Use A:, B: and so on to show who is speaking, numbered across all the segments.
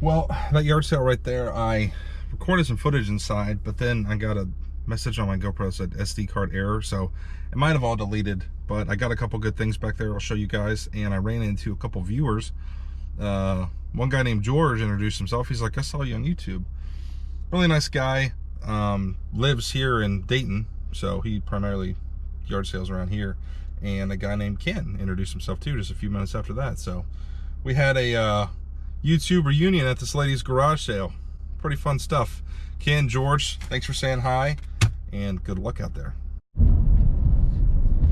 A: Well, that yard sale right there, I recorded some footage inside, but then I got a message on my GoPro that said SD card error, so it might have all deleted, but I got a couple good things back there I'll show you guys, and I ran into a couple viewers. One guy named George introduced himself. He's like, I saw you on YouTube. Really nice guy, lives here in Dayton, so he primarily yard sales around here. And a guy named Ken introduced himself too just a few minutes after that. So we had a YouTube reunion at this lady's garage sale. Pretty fun stuff. Ken, George, thanks for saying hi, and good luck out there.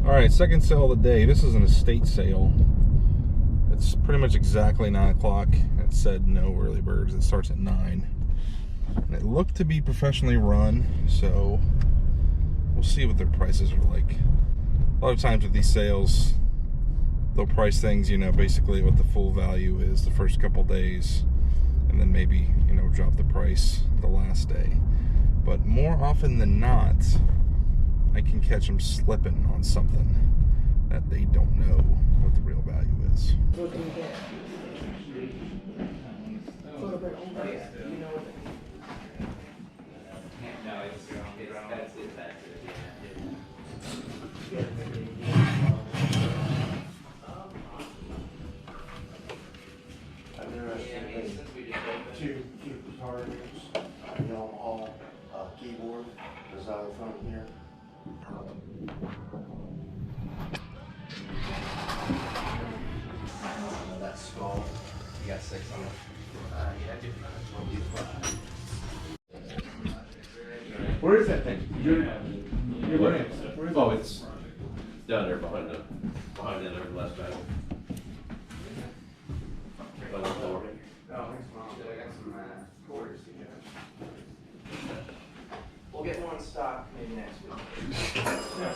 A: All right, second sale of the day. This is an estate sale. It's pretty much exactly 9 o'clock. It said no early birds. It starts at 9. And it looked to be professionally run, so we'll see what their prices are like. A lot of times with these sales, they'll price things, you know, basically what the full value is the first couple days, and then maybe, you know, drop the price the last day. But more often than not, I can catch them slipping on something that they don't know what the real value is.
B: What do you get?
C: Two guitar amps, all keyboard, is out in front here. That skull, you got 6 on it. Where is that thing? Where is it?
D: Oh, it's down there behind that over last back. By the floor.
C: We'll get more in stock maybe next week.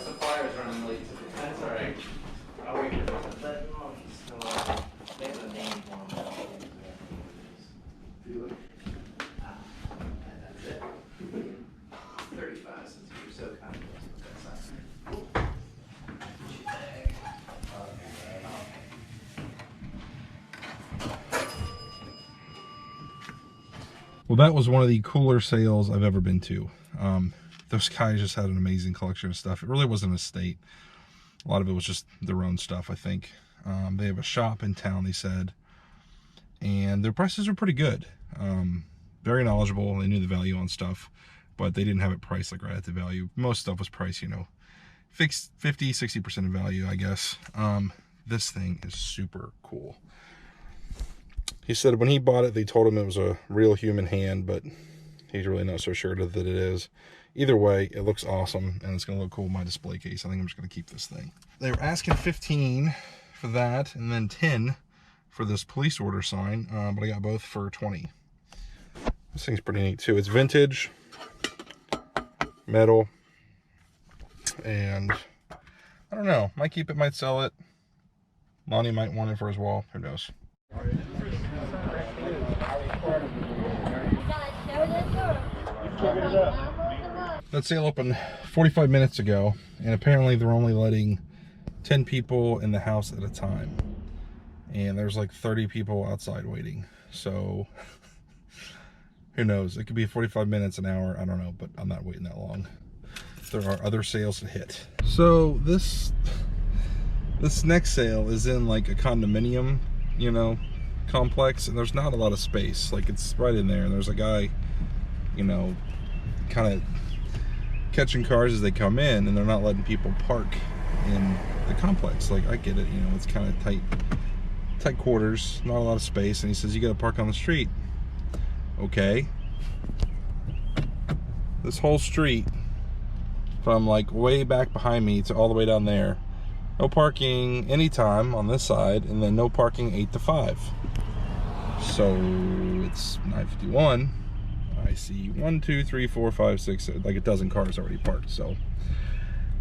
C: Suppliers running late today. That's all right. I'll wait for them. Let them know he's still they have a name for him. That's it. 35 since you're so kind of that's
A: Well, that was one of the cooler sales I've ever been to. Those guys just had an amazing collection of stuff. It really wasn't an estate. A lot of it was just their own stuff, I think. They have a shop in town, they said, and their prices were pretty good. Very knowledgeable. They knew the value on stuff, but they didn't have it priced like right at the value. Most stuff was priced, you know, fixed 50, 60% of value, I guess. This thing is super cool. He said when he bought it, they told him it was a real human hand, but he's really not so sure that it is. Either way, it looks awesome, and it's going to look cool in my display case. I think I'm just going to keep this thing. They were asking 15 for that, and then 10 for this police order sign, but I got both for 20. This thing's pretty neat, too. It's vintage, metal, and I don't know. Might keep it, might sell it. Lonnie might want it for his wall. Who knows? That sale opened 45 minutes ago, and apparently they're only letting 10 people in the house at a time, and there's like 30 people outside waiting. So who knows, it could be 45 minutes, an hour, I don't know, but I'm not waiting that long. There are other sales to hit. So this next sale is in like a condominium, you know, complex, and there's not a lot of space. Like, it's right in there, and there's a guy, you know, kind of catching cars as they come in, and they're not letting people park in the complex. Like, I get it, you know, it's kind of tight quarters, not a lot of space, and he says you got to park on the street. Okay, this whole street from like way back behind me to all the way down there, no parking anytime on this side, and then no parking 8 to 5. So it's 9:51. I see 1, 2, 3, 4, 5, 6, like a dozen cars already parked. So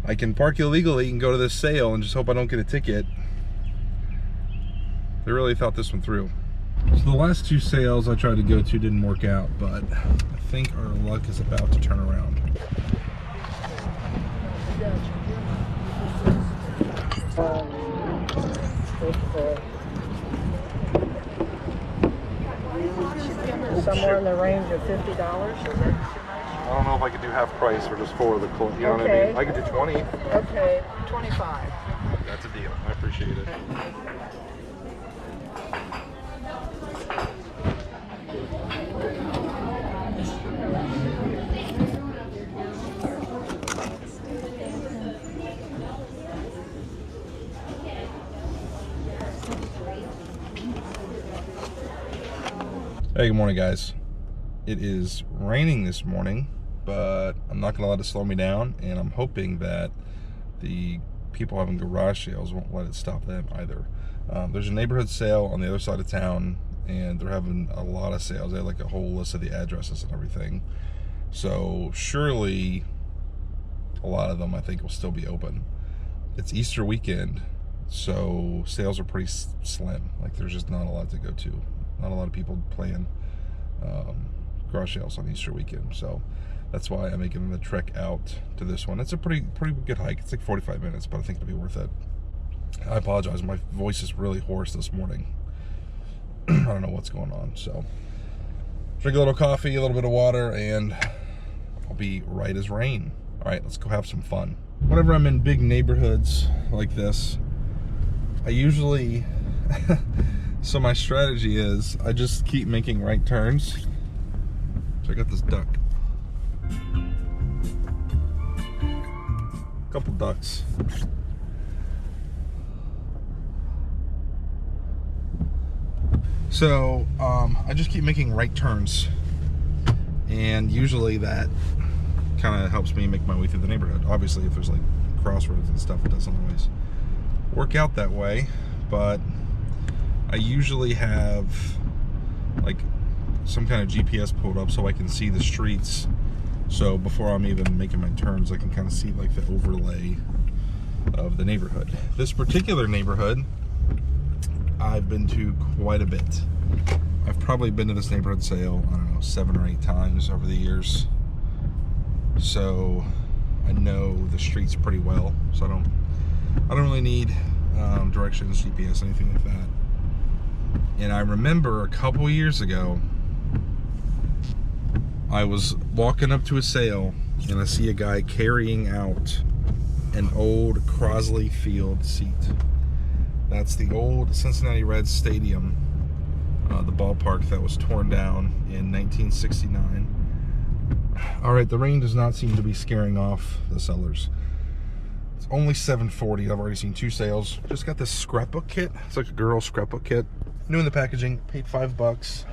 A: I can park illegally and go to this sale and just hope I don't get a ticket. They really thought this one through. So the last 2 sales I tried to go to didn't work out, but I think our luck is about to turn around.
B: somewhere in the range of $50. Is that too much?
A: I don't know if I could do half price or just for the clothes. You know what I
B: Okay.
A: mean? I could do 20.
B: Okay, 25.
A: That's a deal. I appreciate it. Hey, good morning, guys. It is raining this morning, but I'm not gonna let it slow me down, and I'm hoping that the people having garage sales won't let it stop them either. There's a neighborhood sale on the other side of town, and they're having a lot of sales. They have like a whole list of the addresses and everything. So surely a lot of them, I think, will still be open. It's Easter weekend, so sales are pretty slim. Like, there's just not a lot to go to. Not a lot of people plan garage sales on Easter weekend, so that's why I'm making the trek out to this one. It's a pretty good hike. It's like 45 minutes, but I think it'll be worth it. I apologize, my voice is really hoarse this morning. I don't know what's going on. So drink a little coffee, a little bit of water, and I'll be right as rain. All right, let's go have some fun. Whenever I'm in big neighborhoods like this, I usually so my strategy is I just keep making right turns. So I got this duck. Couple ducks. So I just keep making right turns, and usually that kind of helps me make my way through the neighborhood. Obviously, if there's like crossroads and stuff, it doesn't always work out that way, but I usually have like some kind of GPS pulled up so I can see the streets. So before I'm even making my turns, I can kind of see like the overlay of the neighborhood. This particular neighborhood, I've been to quite a bit. I've probably been to this neighborhood sale, I don't know, 7 or 8 times over the years. So I know the streets pretty well. So I don't really need directions, GPS, anything like that. And I remember a couple years ago, I was walking up to a sale and I see a guy carrying out an old Crosley Field seat. That's the old Cincinnati Reds stadium, the ballpark that was torn down in 1969. All right, the rain does not seem to be scaring off the sellers. It's only 7:40. I've already seen 2 sales. Just got this scrapbook kit. It's like a girl scrapbook kit. New in the packaging. Paid $5.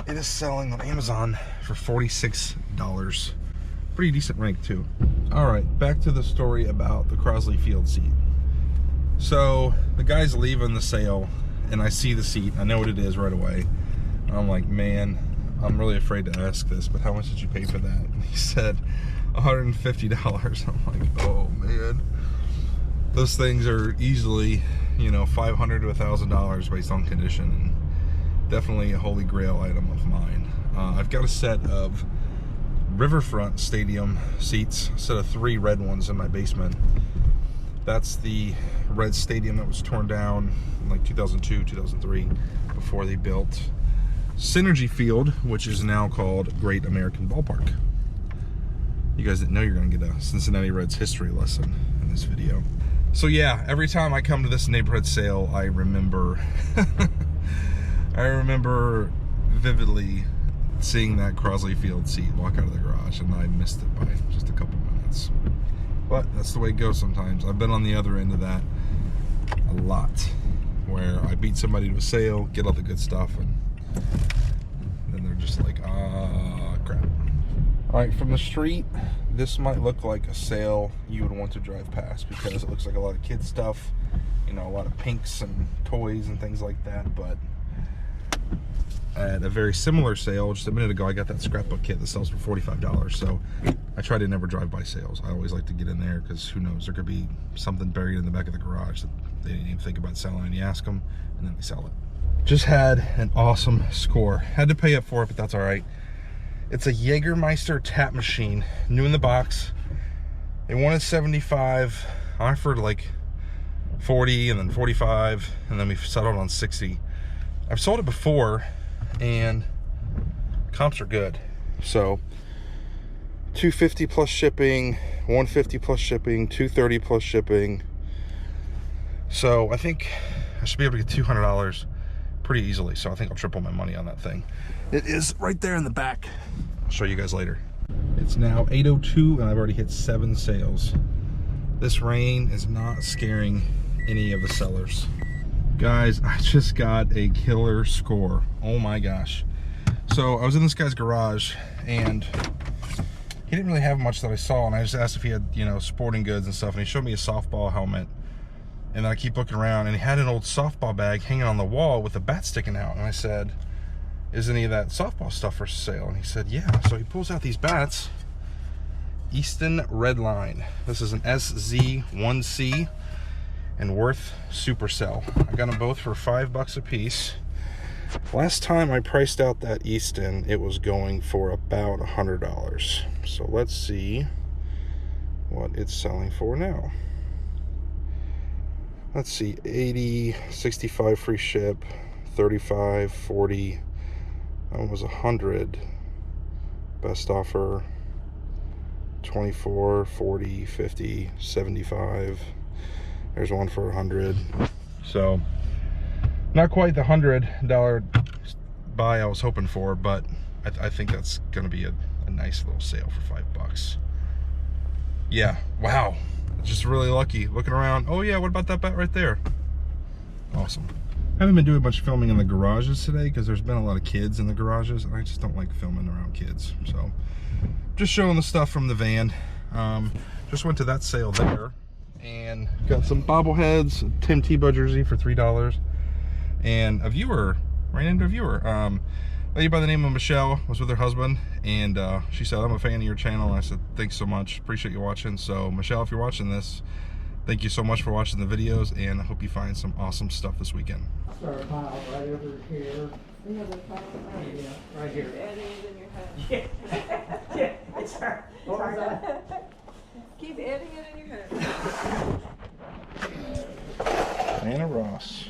A: It is selling on Amazon for $46. Pretty decent rank too. All right, back to the story about the Crosley Field seat. So the guy's leaving the sale, and I see the seat. I know what it is right away. I'm like, man, I'm really afraid to ask this, but how much did you pay for that? And he said $150. I'm like, oh man. Those things are easily, you know, $500 to $1,000 based on condition, and definitely a holy grail item of mine. I've got a set of Riverfront Stadium seats, a set of 3 red ones in my basement. That's the Red Stadium that was torn down in like 2002, 2003, before they built Synergy Field, which is now called Great American Ballpark. You guys didn't know you're gonna get a Cincinnati Reds history lesson in this video. So yeah, every time I come to this neighborhood sale, I remember I remember vividly seeing that Crosley Field seat walk out of the garage, and I missed it by just a couple minutes. But that's the way it goes sometimes. I've been on the other end of that a lot, where I beat somebody to a sale, get all the good stuff, and then they're just like, ah, crap. All right, from the street, this might look like a sale you would want to drive past, because it looks like a lot of kids stuff, you know, a lot of pinks and toys and things like that. But at a very similar sale just a minute ago, I got that scrapbook kit that sells for $45. So I try to never drive by sales. I always like to get in there, because who knows, there could be something buried in the back of the garage that they didn't even think about selling, and you ask them and then they sell it. Just had an awesome score. Had to pay up for it, but that's all right. It's a Jägermeister tap machine, new in the box. They wanted 75. I offered like 40 and then 45, and then we settled on 60. I've sold it before, and comps are good. So 250 plus shipping, 150 plus shipping, 230 plus shipping. So I think I should be able to get $200 pretty easily. So I think I'll triple my money on that thing. It is right there in the back. I'll show you guys later. It's now 8:02 and I've already hit 7 sales. This rain is not scaring any of the sellers. Guys, I just got a killer score. Oh my gosh. So I was in this guy's garage and he didn't really have much that I saw, and I just asked if he had, you know, sporting goods and stuff, and he showed me a softball helmet. And then I keep looking around, and he had an old softball bag hanging on the wall with a bat sticking out. And I said, is any of that softball stuff for sale? And he said, yeah. So he pulls out these bats. Easton Redline. This is an SZ1C and Worth Supercell. I got them both for $5 a piece. Last time I priced out that Easton, it was going for about $100. So let's see what it's selling for now. Let's see, 80, 65 free ship, 35, 40, that one was 100. Best offer, 24, 40, 50, 75. There's one for 100. So not quite the $100 buy I was hoping for, but I think that's gonna be a nice little sale for $5. Yeah, wow, just really lucky. Looking around, oh yeah, what about that bat right there? Awesome. I haven't been doing much filming in the garages today because there's been a lot of kids in the garages, and I just don't like filming around kids. So just showing the stuff from the van. Just went to that sale there and got some bobbleheads, a Tim Tebow jersey for $3, and a viewer, ran into a viewer. Lady by the name of Michelle was with her husband, and she said, I'm a fan of your channel. And I said, thanks so much, appreciate you watching. So Michelle, if you're watching this, thank you so much for watching the videos, and I hope you find some awesome stuff this weekend.
B: Start a pile right over here.
E: We have a pile right here.
B: Yeah, right here.
E: Adding it in your head.
B: Yeah, yeah, it's hard.
E: What was that? Keep adding it in your head.
A: Anna Ross.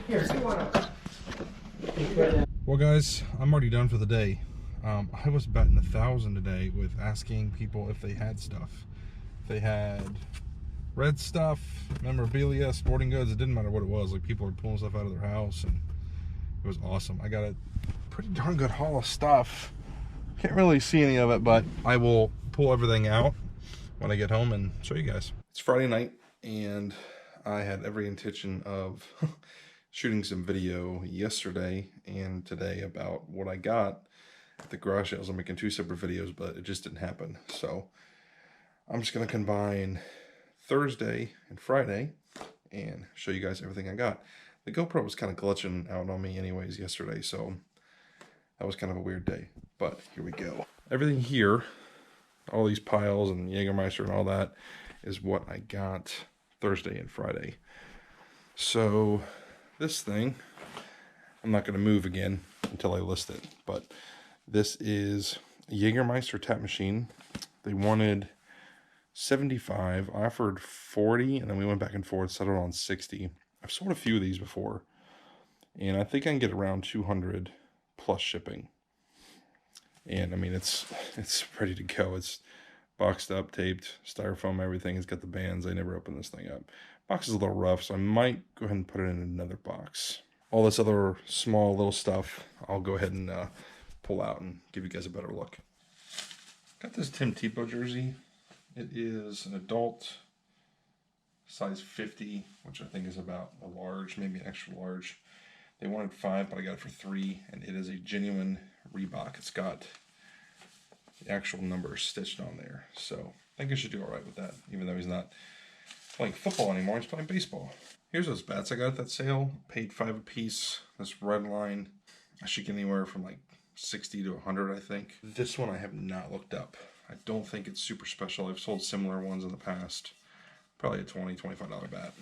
B: Here, you wanna?
A: Well guys, I'm already done for the day. I was betting 1,000 today with asking people if they had stuff. If they had red stuff, memorabilia, sporting goods, it didn't matter what it was. Like, people were pulling stuff out of their house, and it was awesome. I got a pretty darn good haul of stuff. Can't really see any of it, but I will pull everything out when I get home and show you guys. It's Friday night, and I had every intention of shooting some video yesterday and today about what I got at the garage sales. I'm making 2 separate videos, but it just didn't happen. So I'm just gonna combine Thursday and Friday and show you guys everything I got. The GoPro was kind of glitching out on me anyways yesterday, so that was kind of a weird day, but here we go. Everything here, all these piles and Jägermeister and all that, is what I got Thursday and Friday. So this thing, I'm not going to move again until I list it, but this is a Jägermeister tap machine. They wanted 75, I offered 40, and then we went back and forth, settled on 60. I've sold a few of these before, and I think I can get around 200 plus shipping. And I mean, it's ready to go. It's boxed up, taped, styrofoam, everything. It's got the bands. I never opened this thing up. Box is a little rough, so I might go ahead and put it in another box. All this other small little stuff, I'll go ahead and pull out and give you guys a better look. Got this Tim Tebow jersey. It is an adult, size 50, which I think is about a large, maybe an extra large. They wanted 5, but I got it for 3, and it is a genuine Reebok. It's got the actual numbers stitched on there, so I think I should do all right with that, even though he's not playing football anymore, he's playing baseball. Here's those bats I got at that sale. Paid 5 a piece. This red line, I should get anywhere from like 60 to 100, I think. This one I have not looked up. I don't think it's super special. I've sold similar ones in the past. Probably a $20, $25 bat.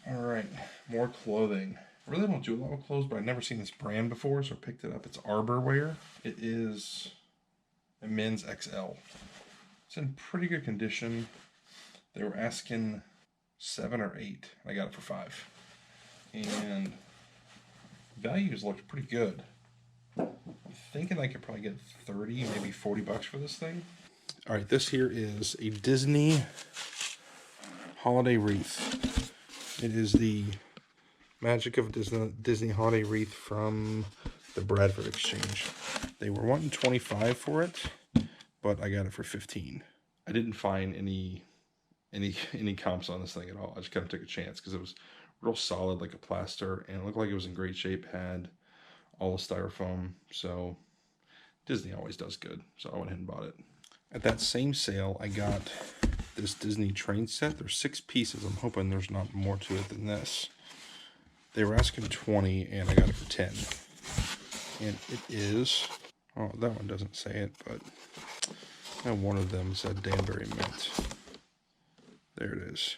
A: All right, more clothing. I really don't do a lot of clothes, but I've never seen this brand before, so I picked it up. It's Arbor Wear. It is a men's XL. It's in pretty good condition. They were asking 7 or 8. I got it for 5. And Values looked pretty good. I'm thinking I could probably get 30, maybe 40 bucks for this thing. All right, this here is a Disney holiday wreath. It is the Magic of Disney holiday wreath from the Bradford Exchange. They were wanting 25 for it, but I got it for 15. I didn't find any comps on this thing at all. I just kind of took a chance because it was real solid, like a plaster, and it looked like it was in great shape. Had all the styrofoam, so Disney always does good. So I went ahead and bought it. At that same sale, I got this Disney train set. There's 6 pieces. I'm hoping there's not more to it than this. They were asking 20, and I got it for 10. And it is, oh, that one doesn't say it, but one of them said Danbury Mint. There it is.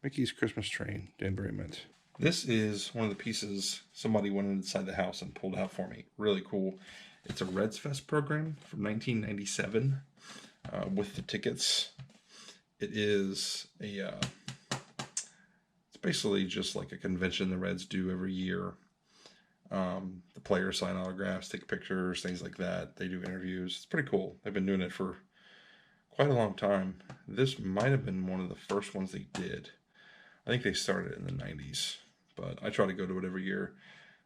A: Mickey's Christmas Train, Danbury Mint. This is one of the pieces somebody went inside the house and pulled out for me. Really cool. It's a Reds Fest program from 1997 with the tickets. It is a, it's basically just like a convention the Reds do every year. The players sign autographs, take pictures, things like that. They do interviews. It's pretty cool. They've been doing it for quite a long time. This might have been one of the first ones they did. I think they started in the 90s, but I try to go to it every year.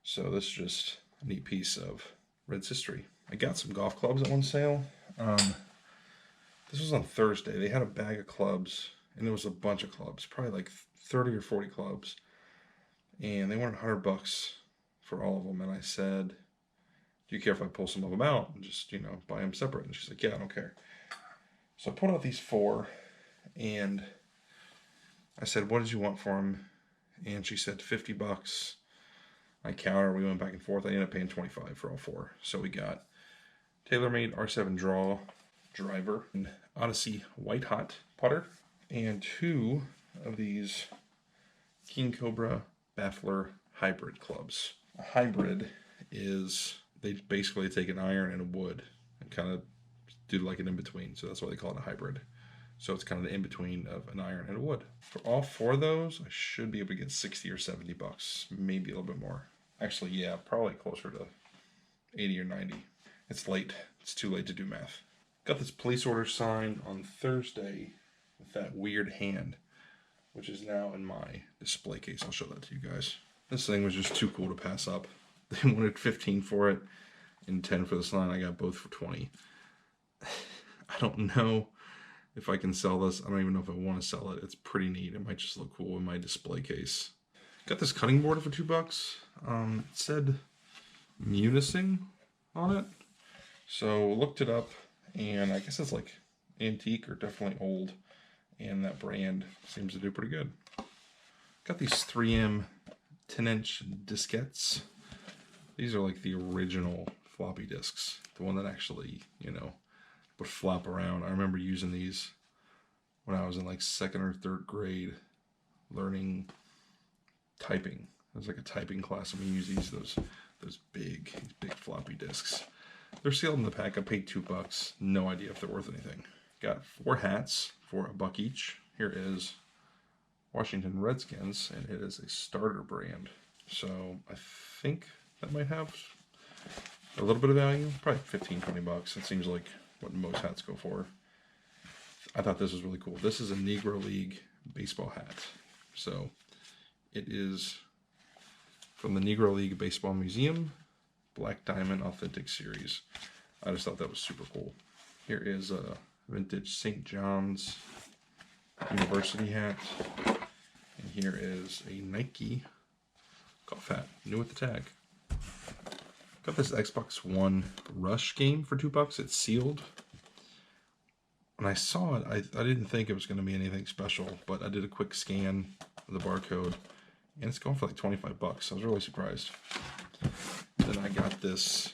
A: So this is just a neat piece of Reds history. I got some golf clubs at one sale. This was on Thursday. They had a bag of clubs, and it was a bunch of clubs, probably like 30 or 40 clubs. And they wanted 100 bucks for all of them. And I said, do you care if I pull some of them out and just, you know, buy them separate? And she's like, yeah, I don't care. So I pulled out these 4, and I said, what did you want for them? And she said 50 bucks. I counter, we went back and forth. I ended up paying 25 for all 4. So we got TaylorMade R7 Draw driver, and Odyssey White Hot putter, and 2 of these King Cobra Baffler hybrid clubs. A hybrid is, they basically take an iron and a wood and kind of do like an in-between, so that's why they call it a hybrid. So it's kind of the in-between of an iron and a wood. For all 4 of those, I should be able to get 60 or 70 bucks, maybe a little bit more. Actually, yeah, probably closer to 80 or 90. It's late. It's too late to do math. Got this police order signed on Thursday with that weird hand, which is now in my display case. I'll show that to you guys. This thing was just too cool to pass up. They wanted 15 for it and 10 for the sign. I got both for 20. I don't know if I can sell this. I don't even know if I want to sell it. It's pretty neat. It might just look cool in my display case. Got this cutting board for $2. It said Munising on it. So looked it up, and I guess it's like antique or definitely old. And that brand seems to do pretty good. Got these 3M 10-inch diskettes. These are like the original floppy disks. The one that actually, you know, would flop around. I remember using these when I was in like 2nd or 3rd grade learning typing. It was like a typing class, and we use those big floppy disks. They're sealed in the pack. I paid $2. No idea if they're worth anything. Got 4 hats for $1 each. Here is Washington Redskins, and it is a starter brand. So I think that might have a little bit of value. Probably 15, 20 bucks. It seems like what most hats go for. I thought this was really cool. This is a Negro League baseball hat. So it is from the Negro League Baseball Museum, Black Diamond Authentic Series. I just thought that was super cool. Here is a vintage St. John's University hat. And here is a Nike golf hat, new with the tag. Got this Xbox One Rush game for $2. It's sealed. When I saw it, I didn't think it was going to be anything special, but I did a quick scan of the barcode, and it's going for like 25 bucks. I was really surprised. Then I got this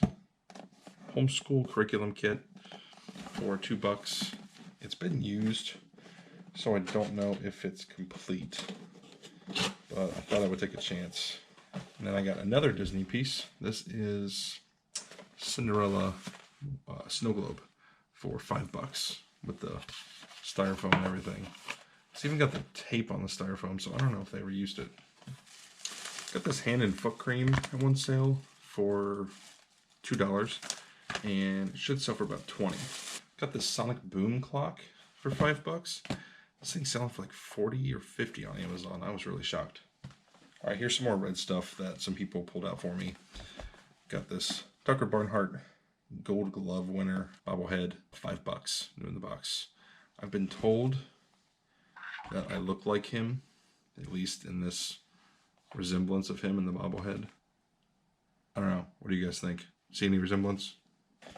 A: homeschool curriculum kit for $2. It's been used, so I don't know if it's complete, but I thought I would take a chance. And then I got another Disney piece. This is Cinderella snow globe for $5 with the styrofoam and everything. It's even got the tape on the styrofoam, so I don't know if they reused it. Got this hand and foot cream at one sale for $2, and it should sell for about $20. Got this sonic boom clock for $5. This thing's selling for like 40 or 50 on Amazon. I was really shocked. All right, here's some more red stuff that some people pulled out for me. Got this Tucker Barnhart Gold Glove winner bobblehead, $5, new in the box. I've been told that I look like him, at least in this resemblance of him in the bobblehead. I don't know. What do you guys think? See any resemblance?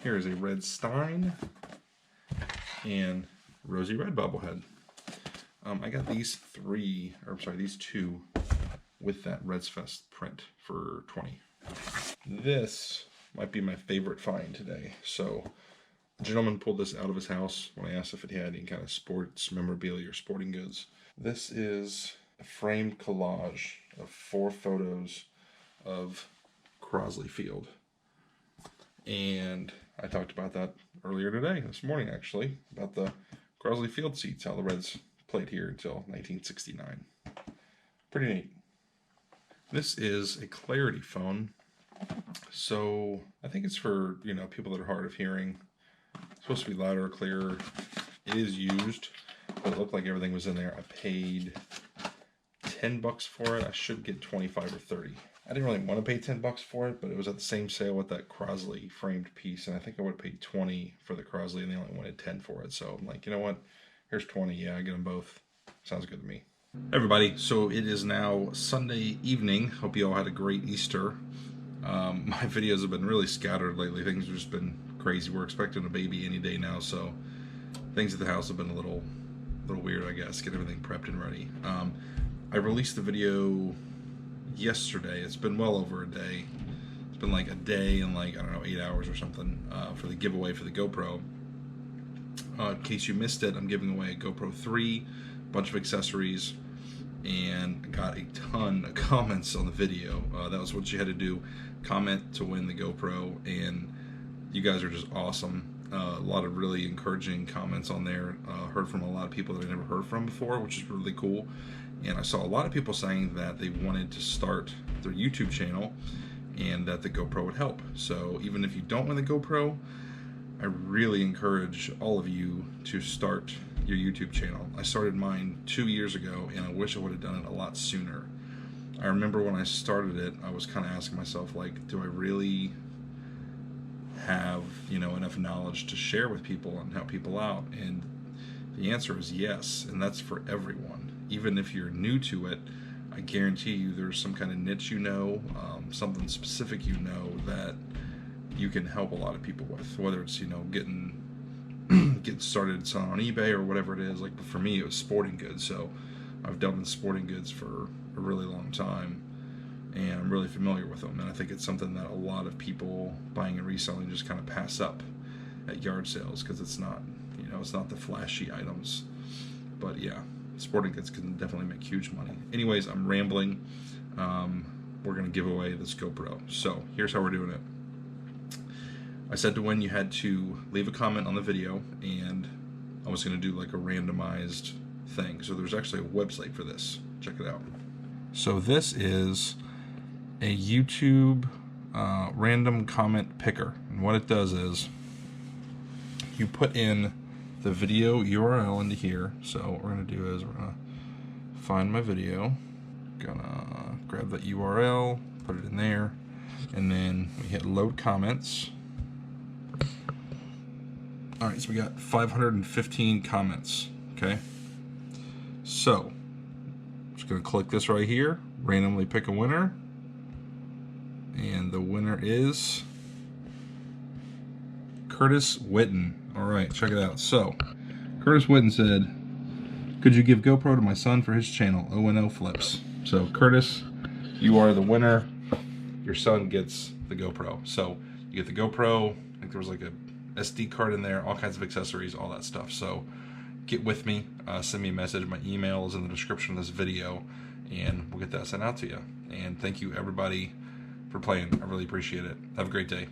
A: Here is a red Stein and rosy red bobblehead. I got these two with that Reds Fest print for $20. This might be my favorite find today. So, a gentleman pulled this out of his house when I asked if it had any kind of sports memorabilia or sporting goods. This is a framed collage of 4 photos of Crosley Field. And I talked about that earlier today, this morning actually, about the Crosley Field seats, how the Reds played here until 1969. Pretty neat. This is a Clarity phone. So I think it's for, you know, people that are hard of hearing. It's supposed to be louder or clearer. It is used, but it looked like everything was in there. I paid $10 for it. I should get 25 or 30. I didn't really want to pay $10 for it, but it was at the same sale with that Crosley framed piece, and I think I would have paid 20 for the Crosley, and they only wanted 10 for it. So I'm like, you know what? Here's 20. Yeah, I get them both. Sounds good to me. Everybody, so it is now Sunday evening. Hope you all had a great Easter. My videos have been really scattered lately. Things have just been crazy. We're expecting a baby any day now, so things at the house have been a little weird, I guess. Get everything prepped and ready. I released the video yesterday. It's been well over a day. It's been like a day and like, I don't know, 8 hours or something for the giveaway for the GoPro. In case you missed it, I'm giving away a GoPro 3, a bunch of accessories, and got a ton of comments on the video. That was what you had to do, comment to win the GoPro, and you guys are just awesome. A lot of really encouraging comments on there. Heard from a lot of people that I never heard from before, which is really cool. And I saw a lot of people saying that they wanted to start their YouTube channel and that the GoPro would help. So even if you don't win the GoPro, I really encourage all of you to start your YouTube channel. I started mine 2 years ago, and I wish I would have done it a lot sooner. I remember when I started it, I was kind of asking myself, like, do I really have, you know, enough knowledge to share with people and help people out? And the answer is yes, and that's for everyone. Even if you're new to it, I guarantee you there's some kind of niche you know, something specific you know that you can help a lot of people with, whether it's, you know, getting started selling on eBay or whatever it is. Like for me, it was sporting goods, so I've dealt in sporting goods for a really long time, and I'm really familiar with them. And I think it's something that a lot of people buying and reselling just kind of pass up at yard sales because it's not, you know, it's not the flashy items. But yeah, sporting goods can definitely make huge money. Anyways, I'm rambling. We're gonna give away this GoPro. So here's how we're doing it. I said to win, you had to leave a comment on the video, and I was going to do like a randomized thing. So there's actually a website for this. Check it out. So this is a YouTube random comment picker. And what it does is you put in the video URL into here. So what we're going to do is we're going to find my video. Gonna grab that URL, put it in there, and then we hit load comments. Alright, so we got 515 comments, okay? So, I'm just going to click this right here, randomly pick a winner, and the winner is Curtis Witten. Alright, check it out. So, Curtis Witten said, could you give GoPro to my son for his channel, O&O Flips? So, Curtis, you are the winner. Your son gets the GoPro. So, you get the GoPro. I think there was like a SD card in there, all kinds of accessories, all that stuff. So get with me, send me a message. My email is in the description of this video, and we'll get that sent out to you. And thank you everybody for playing. I really appreciate it. Have a great day.